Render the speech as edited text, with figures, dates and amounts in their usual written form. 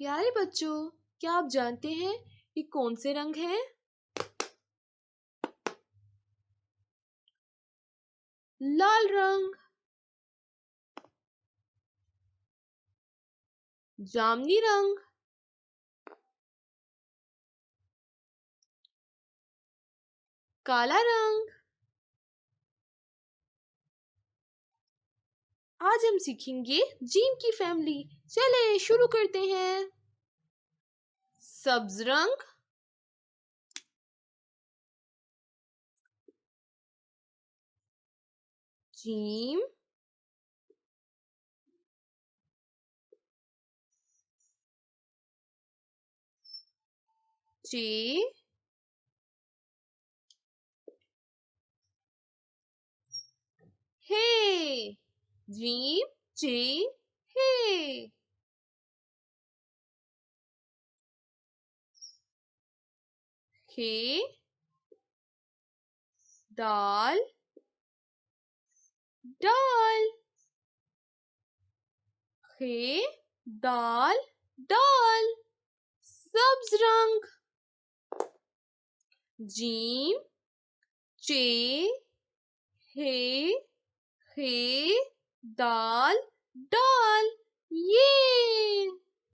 प्यारे बच्चों, क्या आप जानते हैं ये कौन से रंग हैं? लाल रंग, जामुनी रंग, काला रंग। आज हम सीखेंगे जीम की फैमिली। चले शुरू करते हैं। सब्ज रंग, जीम, जे, हे, जीम, जे, हे। हे, दाल, दाल, हे, दाल, दाल। सब्ज रंग, जीम, चे, हे, दाल, दाल। ये